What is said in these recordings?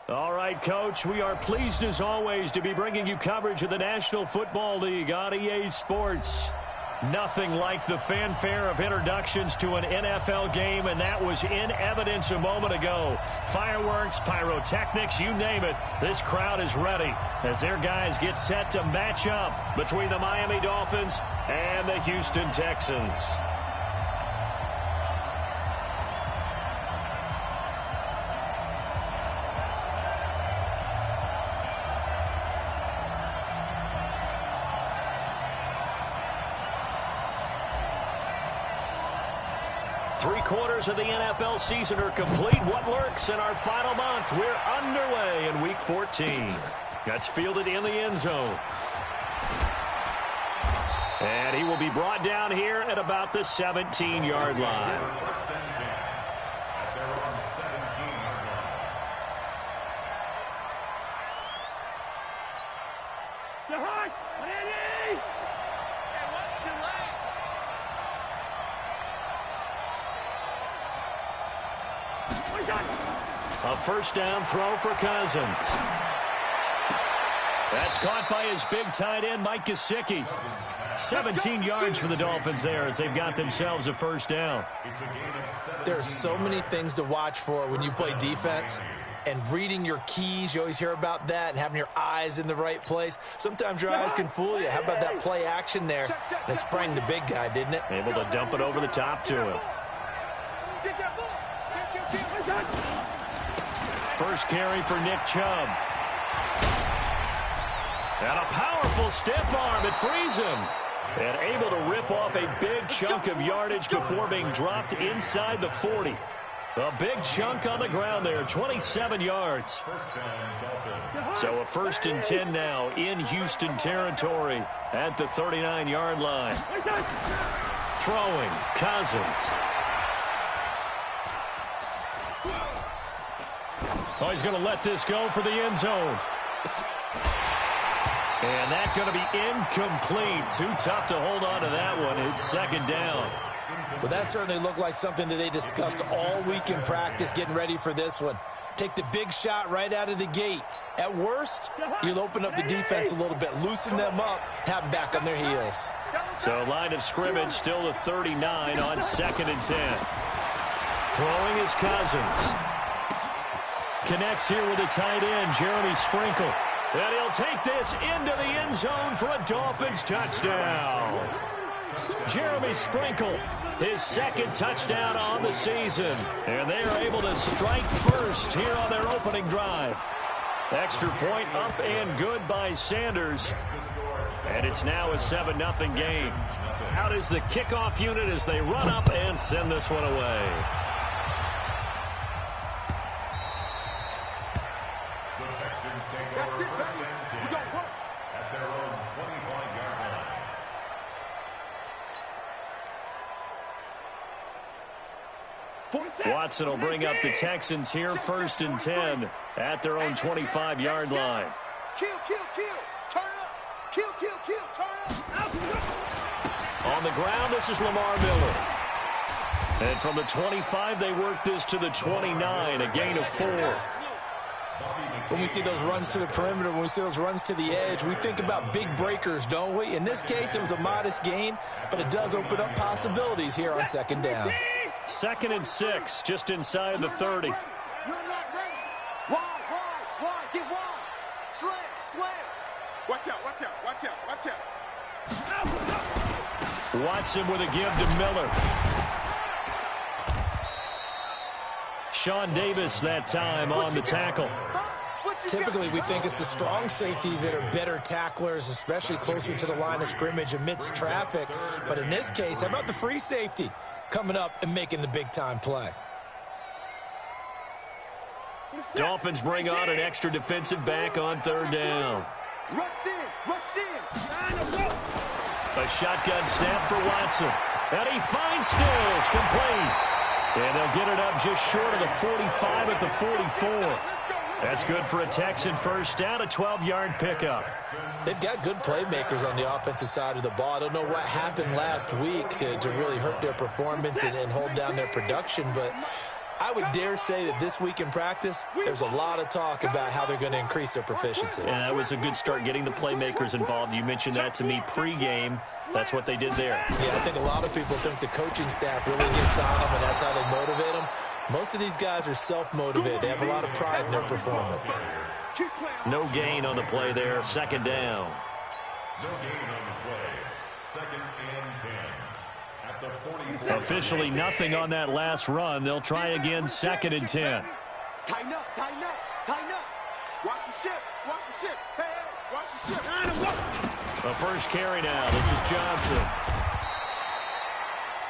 All right, Coach, we are pleased as always to be bringing you coverage of the National Football League on EA Sports. Nothing like the fanfare of introductions to an NFL game, and that was in evidence a moment ago. Fireworks, pyrotechnics, you name it, this crowd is ready as their guys get set to match up between the Miami Dolphins and the Houston Texans. Three-quarters of the NFL season are complete. What lurks in our final month? We're underway in Week 14. That's fielded in the end zone. And he will be brought down here at about the 17-yard line. A first down throw for Cousins. That's caught by his big tight end, Mike Gesicki. 17 yards for the Dolphins there as they've got themselves a first down. There are so many things to watch for when you play defense. And reading your keys, you always hear about that, and having your eyes in the right place. Sometimes your eyes can fool you. How about that play action there? And it sprang the big guy, didn't it? Able to dump it over the top to him. First carry for Nick Chubb. And a powerful stiff arm. It frees him. And able to rip off a big chunk of yardage before being dropped inside the 40. A big chunk on the ground there, 27 yards. So a 1st and 10 now in Houston territory at the 39-yard line. Throwing, Cousins. Oh, he's going to let this go for the end zone. And that's going to be incomplete. Too tough to hold on to that one. It's second down. Well, that certainly looked like something that they discussed all week in practice getting ready for this one. Take the big shot right out of the gate. At worst, you'll open up the defense a little bit, loosen them up, have them back on their heels. So line of scrimmage still the 39 on 2nd and 10. Throwing is Cousins. Connects here with a tight end, Jeremy Sprinkle. And he'll take this into the end zone for a Dolphins touchdown. Jeremy Sprinkle, his 2nd touchdown on the season. And they are able to strike first here on their opening drive. Extra point up and good by Sanders. And it's now a 7-0 game. Out is the kickoff unit as they run up and send this one away. Watson will bring up the Texans here, 1st and 10 at their own 25-yard line. Turn up. On the ground, this is Lamar Miller. And from the 25, they work this to the 29, a gain of 4. When we see those runs to the perimeter, when we see those runs to the edge, we think about big breakers, don't we? In this case, it was a modest gain, but it does open up possibilities here on 2nd down. 2nd and 6, just inside the 30. You're not ready. Wide. Get wide. Slam. Watch out. Watson with a give to Miller. Sean Davis that time on the tackle. Typically, we think it's the strong safeties that are better tacklers, especially closer to the line of scrimmage amidst traffic. But in this case, how about the free safety coming up and making the big-time play? Dolphins bring on an extra defensive back on 3rd down. Rush in. A shotgun snap for Watson. And he finds Stills, complete. And they'll get it up just short of the 45 at the 44. That's good for a Texan first down, a 12-yard pickup. They've got good playmakers on the offensive side of the ball. I don't know what happened last week to really hurt their performance and hold down their production, but I would dare say that this week in practice, there's a lot of talk about how they're going to increase their proficiency. And that was a good start, getting the playmakers involved. You mentioned that to me pregame. That's what they did there. Yeah, I think a lot of people think the coaching staff really gets on them, and that's how they motivate them. Most of these guys are self-motivated. They have a lot of pride in their performance. No gain on the play there. Second down. No gain on the play. Second and 10. At the 44. Officially nothing on that last run. They'll try again, second and 10. Tighten up, tighten up, tighten up. Watch the ship, watch the ship. Hey, hey, watch the ship. The first carry now. This is Johnson.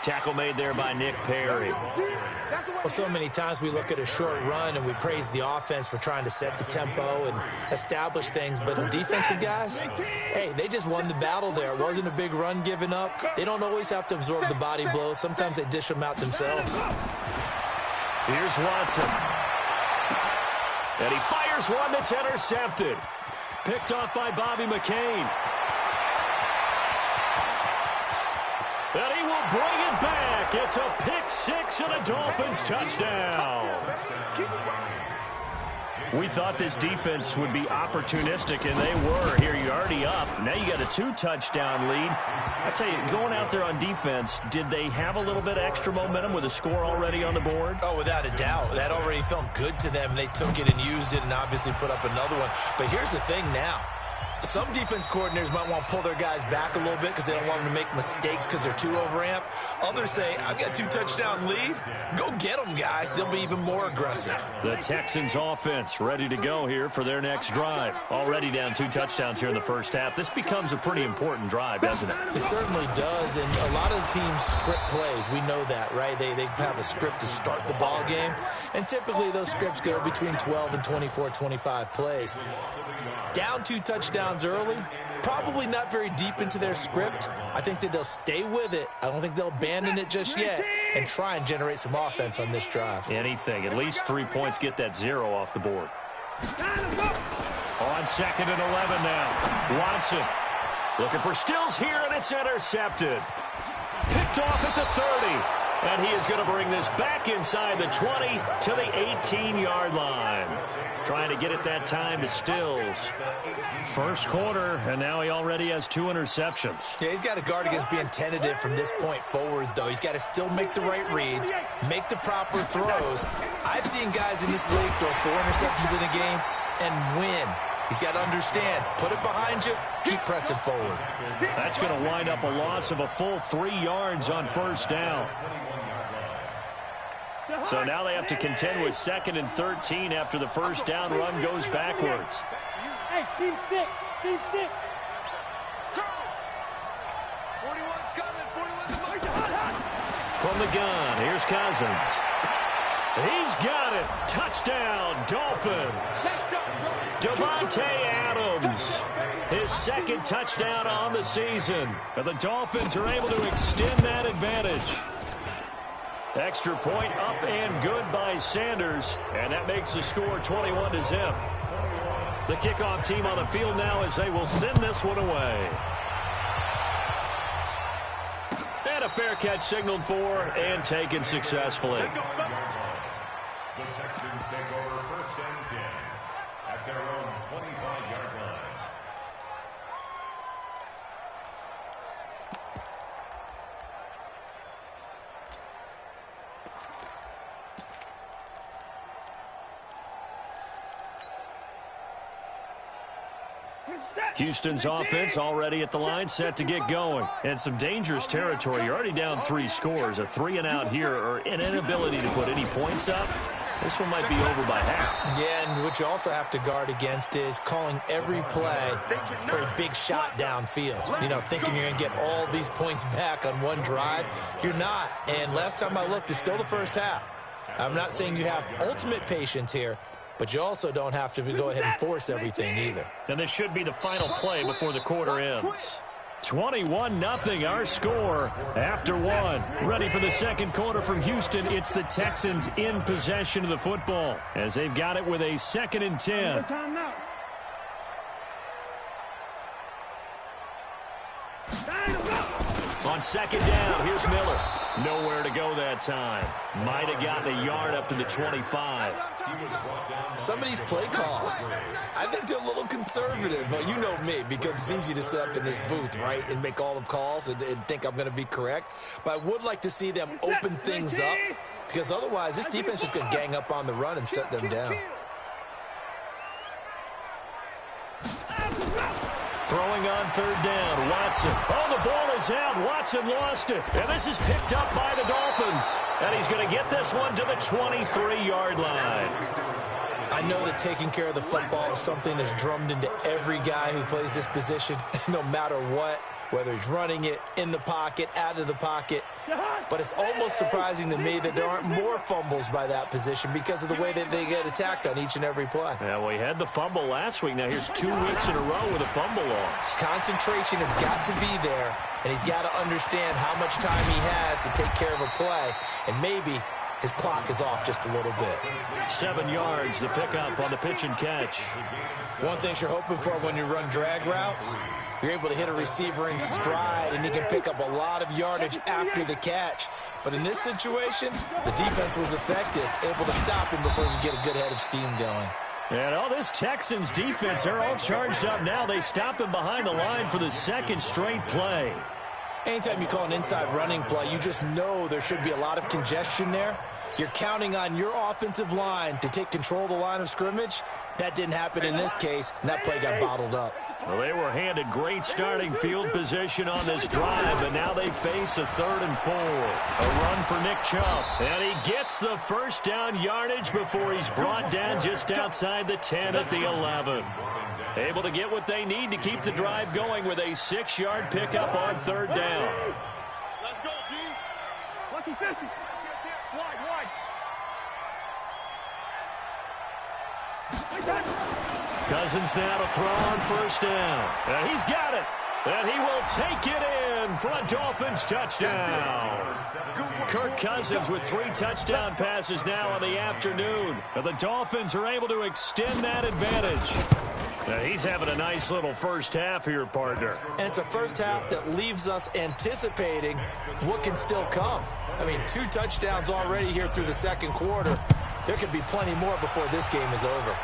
Tackle made there by Nick Perry. Well, so many times we look at a short run and we praise the offense for trying to set the tempo and establish things, but the defensive guys, hey, they just won the battle there. It wasn't a big run given up. They don't always have to absorb the body blows. Sometimes they dish them out themselves. Here's Watson. And he fires one that's intercepted. Picked off by Bobby McCain. And he will bring it back. It's a pick six and a Dolphins touchdown. We thought this defense would be opportunistic, and they were. Here, you're already up. Now you got a 2-touchdown lead. I tell you, going out there on defense, did they have a little bit of extra momentum with a score already on the board? Oh, without a doubt. That already felt good to them, and they took it and used it and obviously put up another one. But here's the thing now. Some defense coordinators might want to pull their guys back a little bit because they don't want them to make mistakes because they're too overamped. Others say, I've got a 2-touchdown lead. Go get them, guys. They'll be even more aggressive. The Texans offense ready to go here for their next drive. Already down 2 touchdowns here in the first half. This becomes a pretty important drive, doesn't it? It certainly does, and a lot of the teams script plays. We know that, right? They have a script to start the ball game, and typically those scripts go between 12 and 24, 25 plays. Down 2 touchdowns early, probably not very deep into their script. I think that they'll stay with it. I don't think they'll abandon it just yet and try and generate some offense on this drive. Anything. At least 3 points, get that 0 off the board. On second and 11 now. Watson looking for Stills here, and it's intercepted. Picked off at the 30. And he is going to bring this back inside the 20 to the 18-yard line. Trying to get it that time to Stills. First quarter, and now he already has 2 interceptions. Yeah, he's got to guard against being tentative from this point forward, though. He's got to still make the right reads, make the proper throws. I've seen guys in this league throw 4 interceptions in a game and win. He's got to understand, put it behind you, keep pressing forward. That's going to wind up a loss of a full 3 yards on first down. So now they have to contend with 2nd and 13 after the first down run goes backwards. Hey, team 6, team 6. Go! 41's coming, 41's coming. From the gun, here's Cousins. He's got it. Touchdown, Dolphins. Devontae Adams, his 2nd touchdown on the season. And the Dolphins are able to extend that advantage. Extra point up and good by Sanders, and that makes the score 21-0. The kickoff team on the field now as they will send this one away. And a fair catch signaled for and taken successfully. The Texans take over 1st and 10 at their own 25-yard line. Houston's offense already at the line, set to get going. And some dangerous territory. You're already down 3 scores. A 3-and-out here, or an inability to put any points up. This one might be over by half. Yeah, and what you also have to guard against is calling every play for a big shot downfield. You know, thinking you're going to get all these points back on one drive. You're not. And last time I looked, it's still the first half. I'm not saying you have ultimate patience here, but you also don't have to go ahead and force everything either. And this should be the final play before the quarter ends. 21-0 our score after 1. Ready for the second quarter from Houston. It's the Texans in possession of the football as they've got it with a 2nd and 10. On 2nd down, here's Miller. Nowhere to go that time. Might have gotten a yard up to the 25. Some of these play calls, I think they're a little conservative, but you know me, because it's easy to sit up in this booth, right, and make all the calls and think I'm going to be correct. But I would like to see them open things up, because otherwise this defense is going to gang up on the run and shut them down. Throwing on third down, Watson. Oh, the ball is out. Watson lost it. And this is picked up by the Dolphins. And he's going to get this one to the 23-yard line. I know that taking care of the football is something that's drummed into every guy who plays this position, no matter what, whether he's running it, in the pocket, out of the pocket. But it's almost surprising to me that there aren't more fumbles by that position because of the way that they get attacked on each and every play. Yeah, well, he had the fumble last week. Now here's 2 weeks in a row with a fumble loss. Concentration has got to be there, and he's got to understand how much time he has to take care of a play, and maybe his clock is off just a little bit. 7 yards, the pickup on the pitch and catch. One thing you're hoping for when you run drag routes, you're able to hit a receiver in stride, and he can pick up a lot of yardage after the catch. But in this situation, the defense was effective, able to stop him before you get a good head of steam going. And all this Texans defense, they're all charged up now. They stop him behind the line for the second straight play. Anytime you call an inside running play, you just know there should be a lot of congestion there. You're counting on your offensive line to take control of the line of scrimmage. That didn't happen in this case, and that play got bottled up. Well, they were handed great starting field position on this drive, but now they face a 3rd and 4. A run for Nick Chubb, and he gets the first down yardage before he's brought down just outside the 10 at the 11. Able to get what they need to keep the drive going with a 6-yard pickup on 3rd down. Let's go, D. Lucky 50. Cousins now to throw on 1st down. And he's got it. And he will take it in for a Dolphins touchdown. Kirk Cousins with 3 touchdown passes now in the afternoon. And the Dolphins are able to extend that advantage. Now he's having a nice little first half here, partner. And it's a first half that leaves us anticipating what can still come. I mean, 2 touchdowns already here through the second quarter. There could be plenty more before this game is over.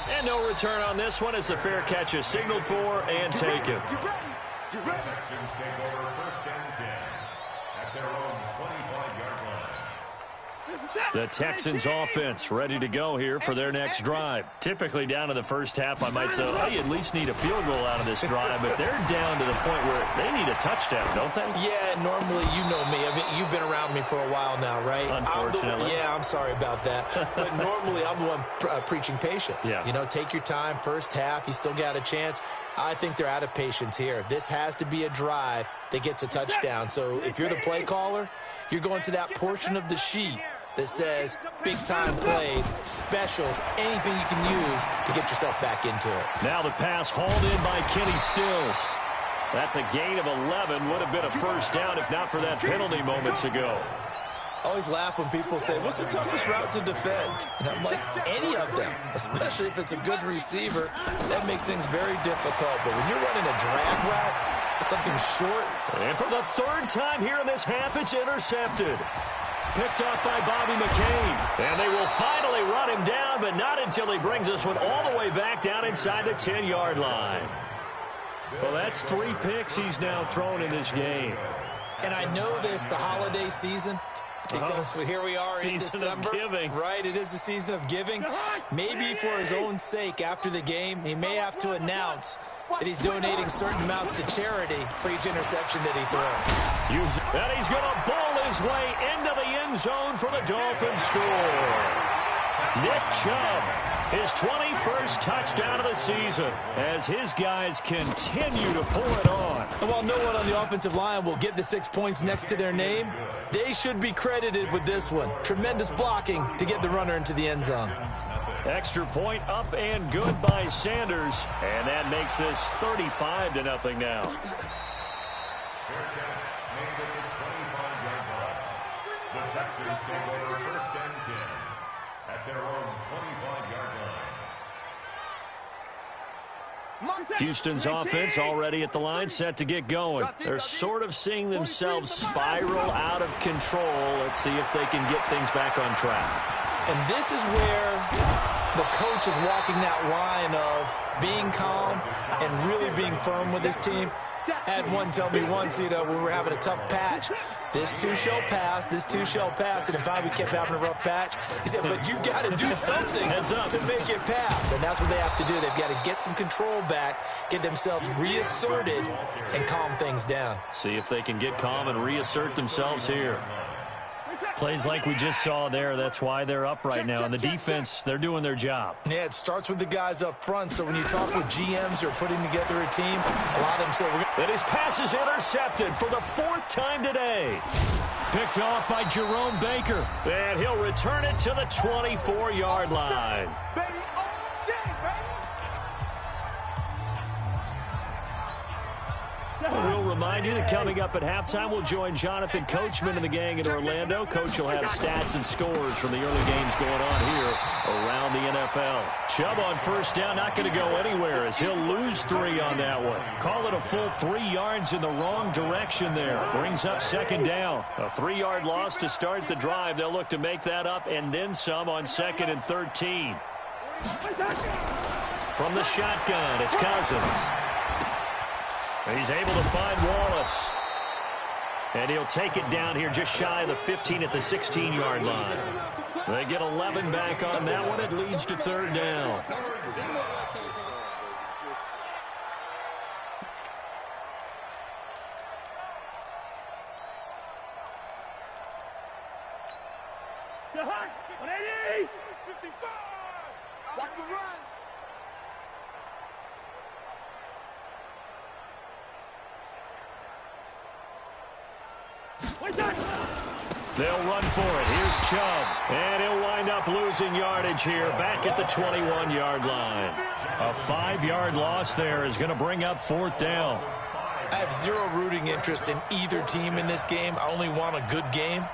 And no return on this one as the fair catch is signaled for and taken. Texans take over 1st and 10 at their own 25-yard line. The Texans offense ready to go here for their next drive. Typically down to the first half, I might say, oh, you at least need a field goal out of this drive, but they're down to the point where they need a touchdown, don't they? Yeah, normally, you know me. I mean, you've been around me for a while now, right? Unfortunately. I'm sorry about that. But normally, I'm the one preaching patience. Yeah. You know, take your time, first half, you still got a chance. I think they're out of patience here. This has to be a drive that gets a touchdown. So if you're the play caller, you're going to that portion of the sheet that says big-time plays, specials, anything you can use to get yourself back into it. Now the pass hauled in by Kenny Stills. That's a gain of 11. Would have been a first down if not for that penalty moments ago. I always laugh when people say, what's the toughest route to defend? And I'm like, any of them, especially if it's a good receiver. That makes things very difficult. But when you're running a drag route, something short. And for the 3rd time here in this half, it's intercepted. Picked up by Bobby McCain. And they will finally run him down, but not until he brings this one all the way back down inside the 10-yard line. Well, that's 3 picks he's now thrown in this game. And I know this, the holiday season, because here we are in December. Season of giving. Right, it is the season of giving. Maybe for his own sake after the game, he may have to announce that he's donating certain amounts to charity for each interception that he throws. And he's going to bowl his way into the end zone for the Dolphins score. Nick Chubb, his 21st touchdown of the season as his guys continue to pour it on. And while no one on the offensive line will get the 6 points next to their name, they should be credited with this one. Tremendous blocking to get the runner into the end zone. Extra point up and good by Sanders. And that makes this 35-0 now. The Texans take over 1st and 10 at their own 25-yard line. Houston's offense already at the line, set to get going. They're sort of seeing themselves spiral out of control. Let's see if they can get things back on track. And this is where the coach is walking that line of being calm and really being firm with his team. I had one tell me once, when we were having a tough patch, this too shall pass, this too shall pass. And in fact, we kept having a rough patch. He said, but you got to do something to make it pass. And that's what they have to do. They've got to get some control back, get themselves reasserted, and calm things down. See if they can get calm and reassert themselves here. Plays like we just saw there, that's why they're up right now. And the defense, they're doing their job. Yeah, it starts with the guys up front. So when you talk with GMs who are putting together a team, a lot of them say, and his pass is intercepted for the 4th time today. Picked off by Jerome Baker. And he'll return it to the 24-yard line. We'll remind you that coming up at halftime, we'll join Jonathan Coachman and the gang in Orlando. Coach will have stats and scores from the early games going on here around the NFL. Chubb on first down, not going to go anywhere as he'll lose 3 on that one. Call it a full 3 yards in the wrong direction there. Brings up 2nd down. A 3-yard loss to start the drive. They'll look to make that up and then some on 2nd and 13. From the shotgun, it's Cousins. He's able to find Wallace. And he'll take it down here just shy of the 15 at the 16-yard line. They get 11 back on that one. It leads to 3rd down. Watch the run. They'll run for it. Here's Chubb. And he'll wind up losing yardage here back at the 21-yard line. A 5-yard loss there is going to bring up 4th down. I have zero rooting interest in either team in this game. I only want a good game.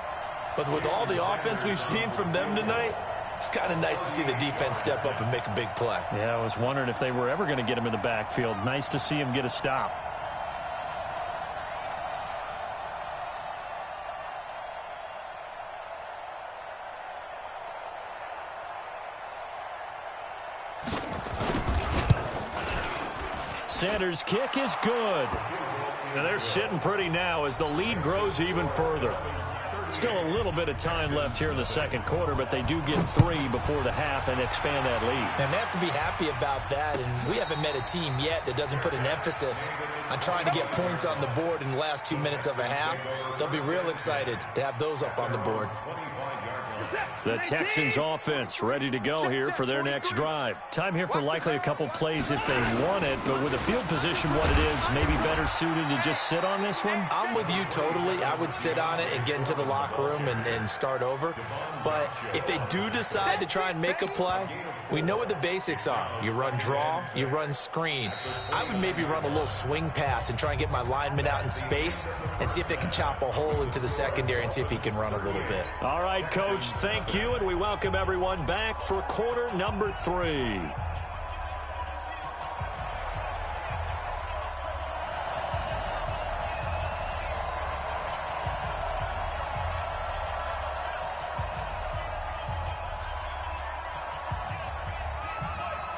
But with all the offense we've seen from them tonight, it's kind of nice to see the defense step up and make a big play. Yeah, I was wondering if they were ever going to get him in the backfield. Nice to see him get a stop. Sanders' kick is good. Now they're sitting pretty now as the lead grows even further. Still a little bit of time left here in the 2nd quarter, but they do get 3 before the half and expand that lead. And they have to be happy about that, and we haven't met a team yet that doesn't put an emphasis on trying to get points on the board in the last 2 minutes of a half. They'll be real excited to have those up on the board. The Texans offense ready to go here for their next drive. Time here for likely a couple plays if they want it, but with the field position what it is, maybe better suited to just sit on this one? I'm with you totally. I would sit on it and get into the locker room and start over. But if they do decide to try and make a play, we know what the basics are. You run draw, you run screen. I would maybe run a little swing pass and try and get my lineman out in space and see if they can chop a hole into the secondary and see if he can run a little bit. All right, Coach, thank you, and we welcome everyone back for quarter number 3.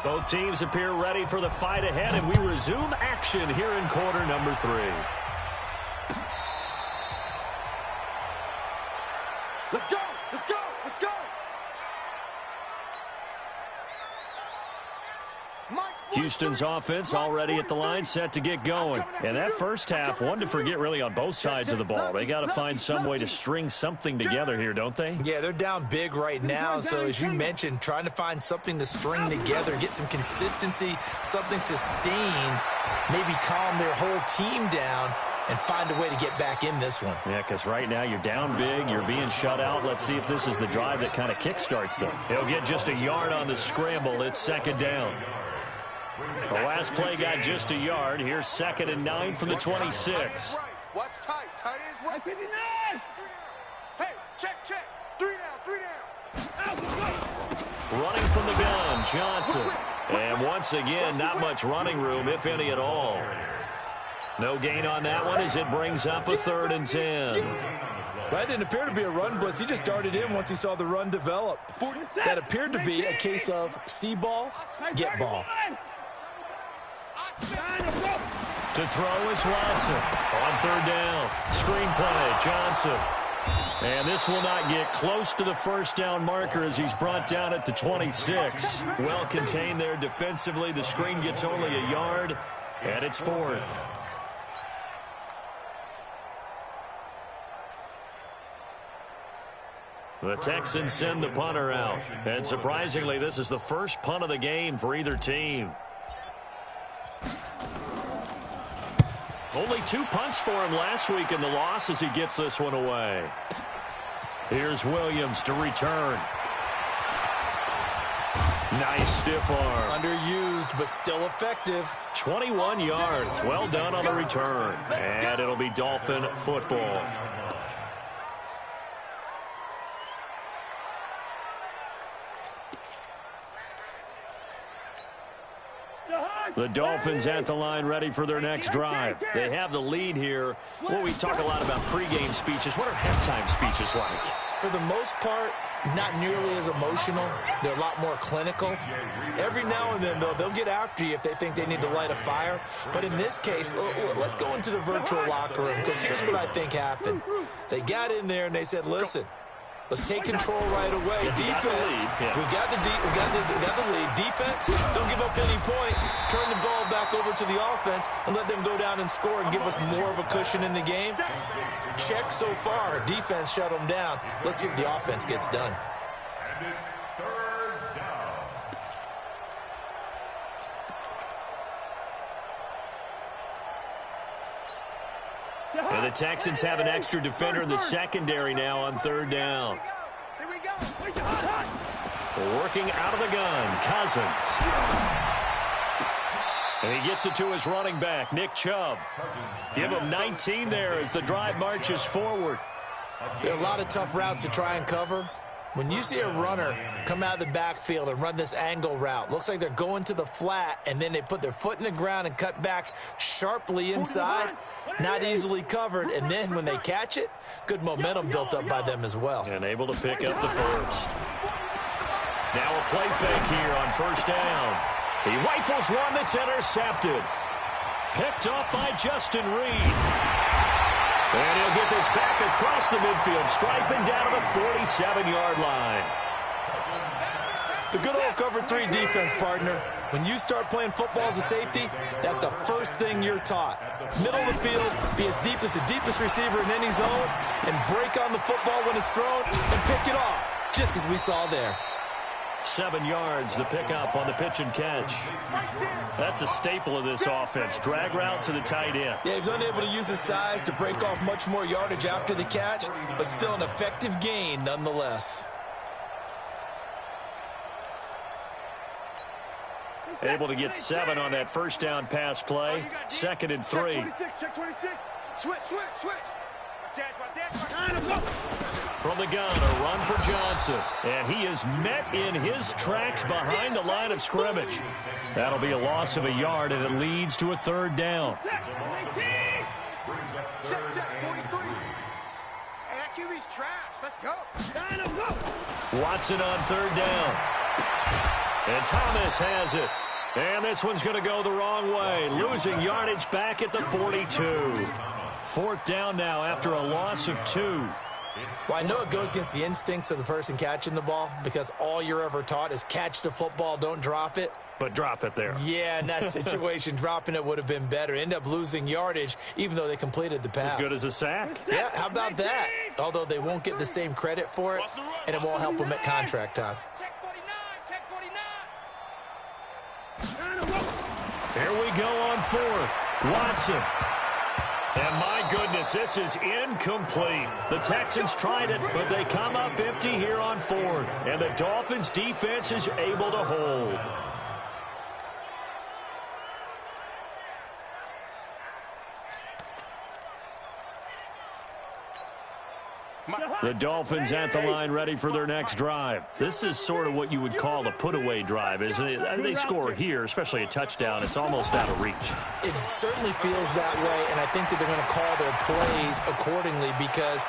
Both teams appear ready for the fight ahead, and we resume action here in quarter number 3. Let's go! Let's go! Let's go! Houston's offense already at the line, set to get going. And that first half, one to forget really on both sides of the ball. They got to find some way to string something together here, don't they? Yeah, they're down big right now. So as you mentioned, trying to find something to string together, get some consistency, something sustained, maybe calm their whole team down and find a way to get back in this one. Yeah, because right now you're down big, you're being shut out. Let's see if this is the drive that kind of kickstarts them. He'll get just a yard on the scramble. It's 2nd down. The last play got just a yard. Here's 2nd and 9 from the 26. Watch tight. Tight is right. 59. Hey, check. 3 down. Running from the gun, Johnson. And once again, not much running room, if any at all. No gain on that one as it brings up a 3rd and 10. That didn't appear to be a run blitz. He just darted in once he saw the run develop. That appeared to be a case of see ball, get ball. To throw is Watson. On 3rd down. Screen play, Johnson. And this will not get close to the 1st down marker as he's brought down at the 26. Well contained there defensively. The screen gets only a yard, and it's 4th. The Texans send the punter out. And surprisingly, this is the first punt of the game for either team. Only 2 punts for him last week in the loss as he gets this one away. Here's Williams to return. Nice stiff arm. Underused, but still effective. 21 yards. Well done on the return. And it'll be Dolphin football. The Dolphins at the line ready for their next drive. They have the lead here. Well, we talk a lot about pregame speeches. What are halftime speeches like? For the most part, not nearly as emotional. They're a lot more clinical. Every now and then, though, they'll get after you if they think they need to light a fire. But in this case, let's go into the virtual locker room, because here's what I think happened. They got in there and they said, listen, let's take control right away. Defense, we got the lead. Defense, don't give up any points. Turn the ball back over to the offense and let them go down and score and give us more of a cushion in the game. Check so far. Defense shut them down. Let's see if the offense gets done. And it's 3rd down. And the Texans have an extra defender in the secondary now on 3rd down. Here we go. Working out of the gun, Cousins. And he gets it to his running back, Nick Chubb. Give him 19 there as the drive marches forward. There are a lot of tough routes to try and cover. When you see a runner come out of the backfield and run this angle route, looks like they're going to the flat, and then they put their foot in the ground and cut back sharply inside, not easily covered, and then when they catch it, good momentum built up by them as well. And able to pick up the first. Now a play fake here on 1st down. He rifles one that's intercepted. Picked up by Justin Reed. And he'll get this back across the midfield, striping down to the 47-yard line. The good old cover 3 defense, partner. When you start playing football as a safety, that's the first thing you're taught. Middle of the field, be as deep as the deepest receiver in any zone, and break on the football when it's thrown and pick it off, just as we saw there. 7 yards, the pickup on the pitch and catch. That's a staple of this offense. Drag route to the tight end. Yeah, he's unable to use his size to break off much more yardage after the catch, but still an effective gain nonetheless. Able to get 7 on that 1st down pass play. 2nd and 3. Check 26. Switch. From the gun, a run for Johnson. And he is met in his tracks behind the line of scrimmage. That'll be a loss of a yard, and it leads to a 3rd down. Check 43. Hey, that QB's trash. Let's go. Watson on 3rd down. And Thomas has it. And this one's going to go the wrong way. Losing yardage back at the 42. 4th down now after a loss of 2. Well, I know it goes against the instincts of the person catching the ball, because all you're ever taught is catch the football, don't drop it. But drop it there. Yeah, in that situation, dropping it would have been better. End up losing yardage, even though they completed the pass. As good as a sack. Yeah, how about that? Although they won't get the same credit for it, and it won't help them at contract time. Check 49. Here we go on 4th. Watson. And my goodness, this is incomplete. The Texans tried it, but they come up empty here on 4th. And the Dolphins' defense is able to hold. The Dolphins at the line ready for their next drive. This is sort of what you would call a put-away drive, isn't it? I mean, they score here, especially a touchdown. It's almost out of reach. It certainly feels that way, and I think that they're going to call their plays accordingly because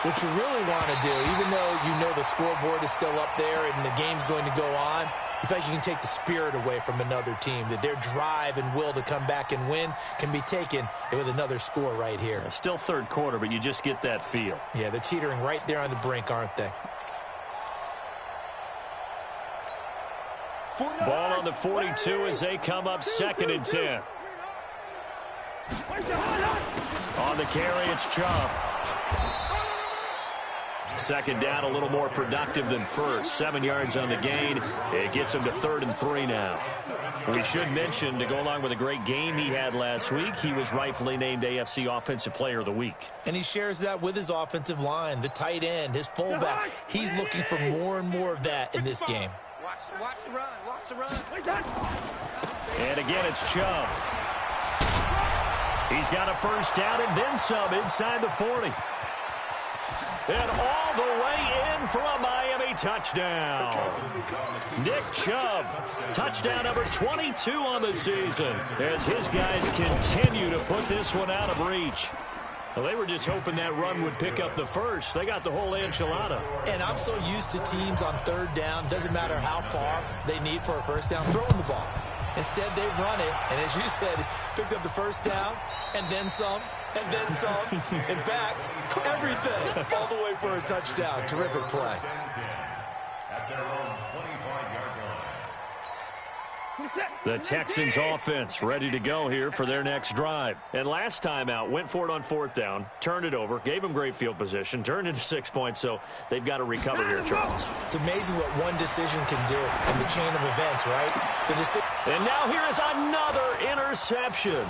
what you really want to do, even though you know the scoreboard is still up there and the game's going to go on, you feel like you can take the spirit away from another team, that their drive and will to come back and win can be taken with another score right here. Still third quarter, but you just get that feel. Yeah, they're teetering right there on the brink, aren't they? Ball on the 42 as they come up 2nd and 10. On the carry, it's Chubb. Second down, a little more productive than first. 7 yards on the gain. It gets him to 3rd and 3 now. We should mention, to go along with a great game he had last week, he was rightfully named AFC Offensive Player of the Week. And he shares that with his offensive line, the tight end, his fullback. He's looking for more and more of that in this game. Watch the run. Watch the run. And again, it's Chubb. He's got a first down and then some inside the 40. And all the way in for a Miami touchdown. Nick Chubb, touchdown number 22 on the season, as his guys continue to put this one out of reach. Well, they were just hoping that run would pick up the first. They got the whole enchilada. And I'm so used to teams on 3rd down, doesn't matter how far they need for a first down, throwing the ball. Instead, they run it, and as you said, picked up the first down, and then some, and then some. In fact, everything, all the way for a touchdown. Terrific play. At their own 25-yard line. The Texans offense ready to go here for their next drive. And last time out, went for it on 4th down, turned it over, gave them great field position, turned into 6 points, so they've got to recover here, Charles. It's amazing what one decision can do in the chain of events, right? And now here is another interception.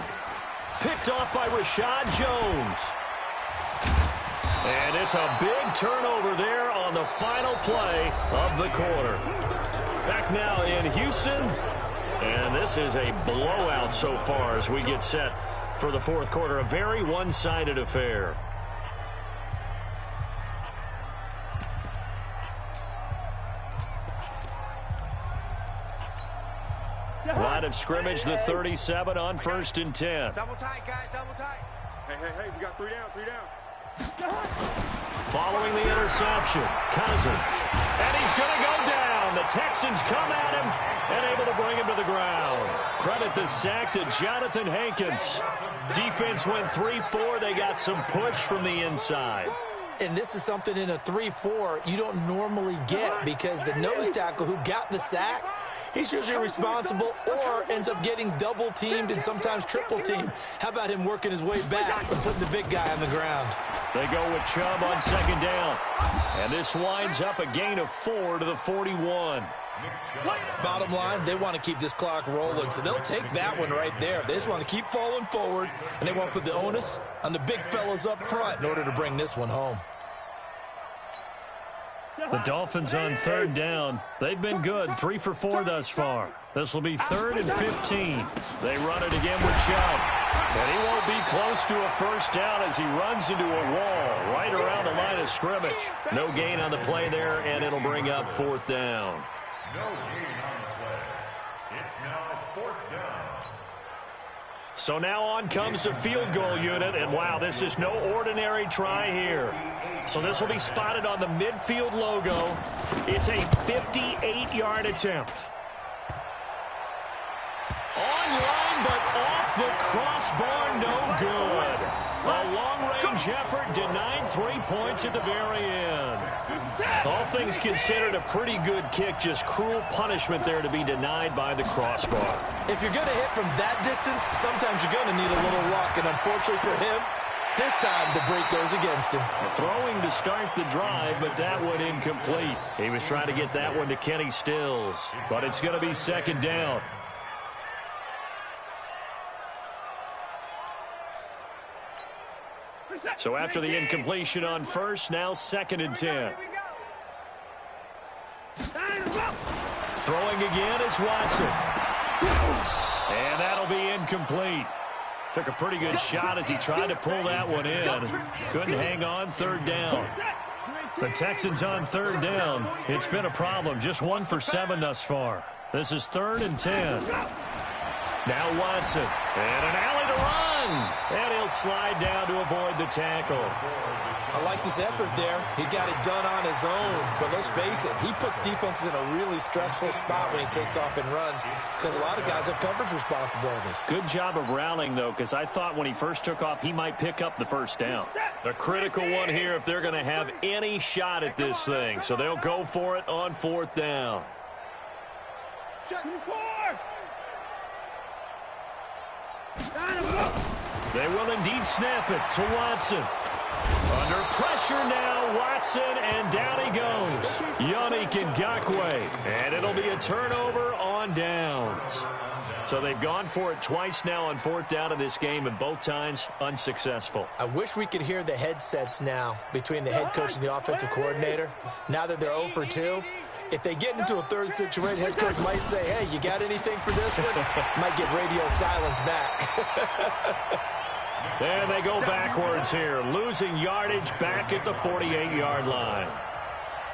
Picked off by Rashad Jones. And it's a big turnover there on the final play of the quarter. Back now in Houston. And this is a blowout so far as we get set for the 4th quarter. A very one-sided affair. Line of scrimmage, the 37 on 1st and 10. Double tight, guys, double tight. Hey, we got 3 down. Following the interception, Cousins. And he's going to go down. The Texans come at him and able to bring him to the ground. Credit the sack to Jonathan Hankins. Defense went 3-4. They got some push from the inside. And this is something in a 3-4 you don't normally get because the nose tackle who got the sack, he's usually responsible or ends up getting double-teamed and sometimes triple-teamed. How about him working his way back and putting the big guy on the ground? They go with Chubb on 2nd down. And this winds up a gain of 4 to the 41. Bottom line, they want to keep this clock rolling, so they'll take that one right there. They just want to keep falling forward, and they want to put the onus on the big fellas up front in order to bring this one home. The Dolphins on 3rd down. They've been good, 3 for 4 thus far. This will be 3rd and 15. They run it again with Chubb. And he won't be close to a first down as he runs into a wall right around the line of scrimmage. No gain on the play there, and it'll bring up 4th down. No gain on the play. It's now 4th down. So now on comes the field goal unit, and wow, this is no ordinary try here. So this will be spotted on the midfield logo. It's a 58-yard attempt. Online, but off the crossbar, no good. A long-range effort denied 3 points at the very end. All things considered, a pretty good kick, just cruel punishment there to be denied by the crossbar. If you're going to hit from that distance, sometimes you're going to need a little luck, and unfortunately for him, this time the break goes against him. Throwing to start the drive, but that one incomplete. He was trying to get that one to Kenny Stills, but it's going to be 2nd down. So after the incompletion on first, now 2nd and 10. Throwing again is Watson. And that'll be incomplete. Took a pretty good shot as he tried to pull that one in. Couldn't hang on. Third down. The Texans on third down. It's been a problem. Just 1 for 7 thus far. This is 3rd and 10. Now Watson. And an alley to run. And he'll slide down to avoid the tackle. I like this effort there. He got it done on his own. But let's face it, he puts defenses in a really stressful spot when he takes off and runs because a lot of guys have coverage responsibilities. Good job of rallying, though, because I thought when he first took off, he might pick up the first down. A critical one here if they're going to have any shot at this thing. So they'll go for it on 4th down. They will indeed snap it to Watson. Under pressure now, Watson, and down he goes. Yannick Ngakoue, and it'll be a turnover on downs. So they've gone for it twice now on 4th down in this game, and both times unsuccessful. I wish we could hear the headsets now between the head coach and the offensive coordinator. Now that they're 0 for 2, if they get into a third situation, head coach might say, hey, you got anything for this one? Might get radio silence back. And they go backwards here, losing yardage back at the 48-yard line.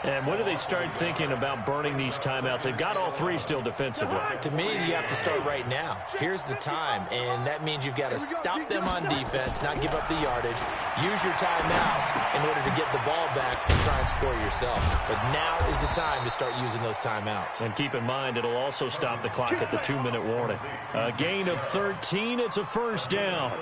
And when do they start thinking about burning these timeouts? They've got all 3 still defensively. To me, you have to start right now. Here's the time, and that means you've got to stop them on defense, not give up the yardage, use your timeouts in order to get the ball back and try and score yourself. But now is the time to start using those timeouts. And keep in mind, it'll also stop the clock at the 2-minute warning. A gain of 13, it's a 1st down.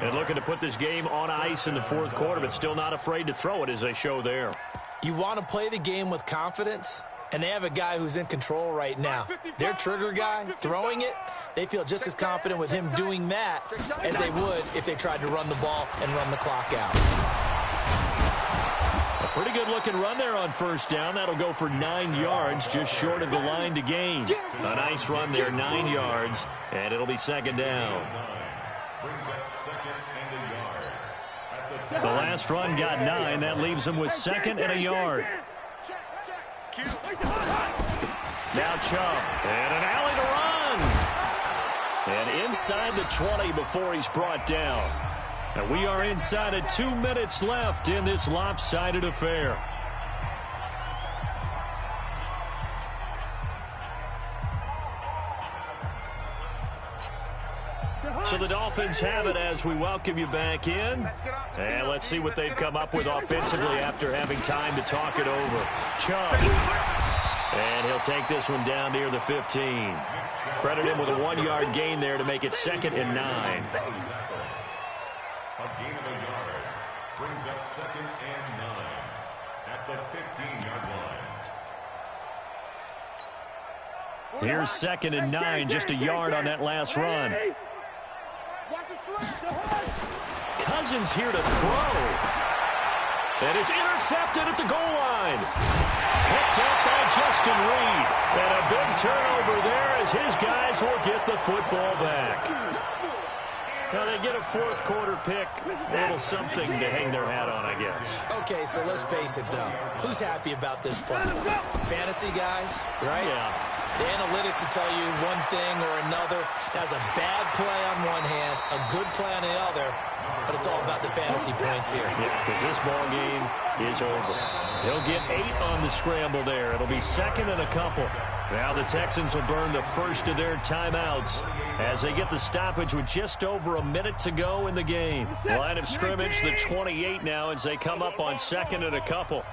And looking to put this game on ice in the 4th quarter, but still not afraid to throw it as they show there. You want to play the game with confidence, and they have a guy who's in control right now. Their trigger guy, throwing it, they feel just as confident with him doing that as they would if they tried to run the ball and run the clock out. A pretty good-looking run there on 1st down. That'll go for 9 yards, just short of the line to gain. A nice run there, 9 yards, and it'll be 2nd down. The last run got 9. That leaves him with 2nd and a yard. Now Chubb. And an alley to run. And inside the 20 before he's brought down. And we are inside of 2 minutes left in this lopsided affair. So the Dolphins have it as we welcome you back in. And let's see what they've come up with offensively after having time to talk it over. Chubb. And he'll take this one down near the 15. Credit him with a 1-yard gain there to make it 2nd and 9. A gain of a yard brings up 2nd and 9 at the 15-yard line. Here's 2nd and 9, just a yard on that last run. Cousins here to throw. And it's intercepted at the goal line. Picked up by Justin Reed. And a big turnover there as his guys will get the football back. Now they get a 4th quarter pick. A little something to hang their hat on, I guess. Okay, so let's face it, though. Who's happy about this play? Fantasy guys, right? Yeah. The analytics will tell you one thing or another. That's a bad play on one hand, a good play on the other, but it's all about the fantasy points here. Yeah, because this ball game is over. He'll get 8 on the scramble there. It'll be 2nd and a couple. Now the Texans will burn the first of their timeouts as they get the stoppage with just over a minute to go in the game. Line of scrimmage, the 28 now as they come up on 2nd and a couple.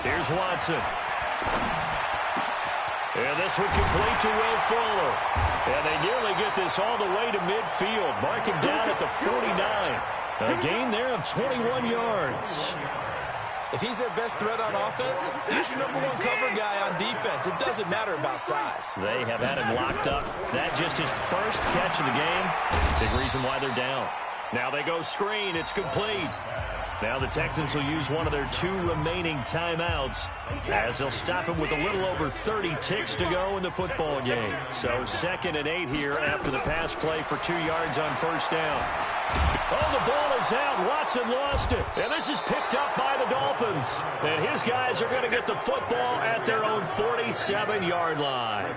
Here's Watson. And this one complete to Will Fuller. And they nearly get this all the way to midfield. Mark him down at the 49. A gain there of 21 yards. If he's their best threat on offense, he's your #1 cover guy on defense. It doesn't matter about size. They have had him locked up. That just his first catch of the game. Big reason why they're down. Now they go screen. It's complete. Now the Texans will use one of their 2 remaining timeouts as they'll stop him with a little over 30 ticks to go in the football game. So 2nd and 8 here after the pass play for 2 yards on 1st down. Oh, the ball is out. Watson lost it. And this is picked up by the Dolphins. And his guys are going to get the football at their own 47-yard line.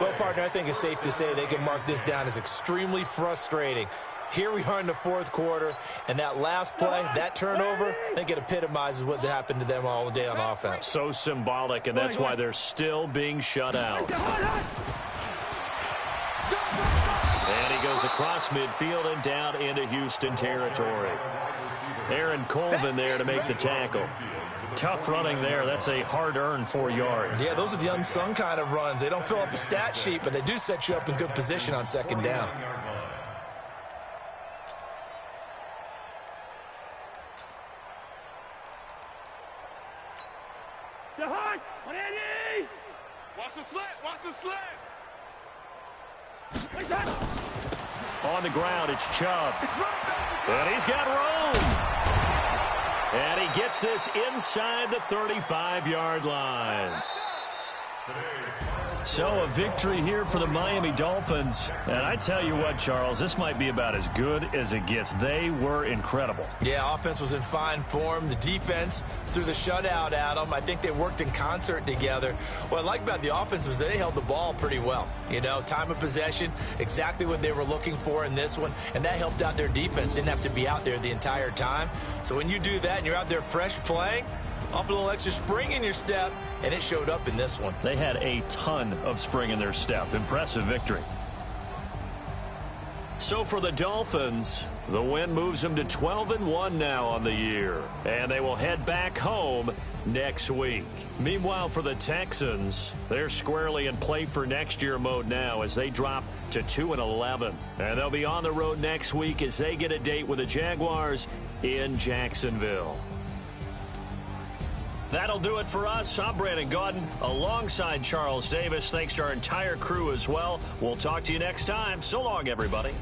Well, partner, I think it's safe to say they can mark this down as extremely frustrating. Here we are in the fourth quarter, and that last play, that turnover, I think it epitomizes what happened to them all day on offense. So symbolic, and that's why they're still being shut out. And he goes across midfield and down into Houston territory. Aaron Colvin there to make the tackle. Tough running there. That's a hard-earned 4 yards. Yeah, those are the unsung kind of runs. They don't fill up the stat sheet, but they do set you up in good position on second down. Watch the slant. Watch the slant. On the ground, it's Chubb. And he's got room. And he gets this inside the 35-yard line. So a victory here for the Miami Dolphins. And I tell you what, Charles, this might be about as good as it gets. They were incredible. Yeah, offense was in fine form. The defense threw the shutout at them. I think they worked in concert together. What I like about the offense was they held the ball pretty well. You know, time of possession, exactly what they were looking for in this one. And that helped out their defense. Didn't have to be out there the entire time. So when you do that and you're out there fresh playing, off a little extra spring in your step, and it showed up in this one. They had a ton of spring in their step. Impressive victory. So for the Dolphins, the win moves them to 12-1 now on the year. And they will head back home next week. Meanwhile, for the Texans, they're squarely in play for next year mode now as they drop to 2-11. And they'll be on the road next week as they get a date with the Jaguars in Jacksonville. That'll do it for us. I'm Brandon Gaudin alongside Charles Davis. Thanks to our entire crew as well. We'll talk to you next time. So long, everybody.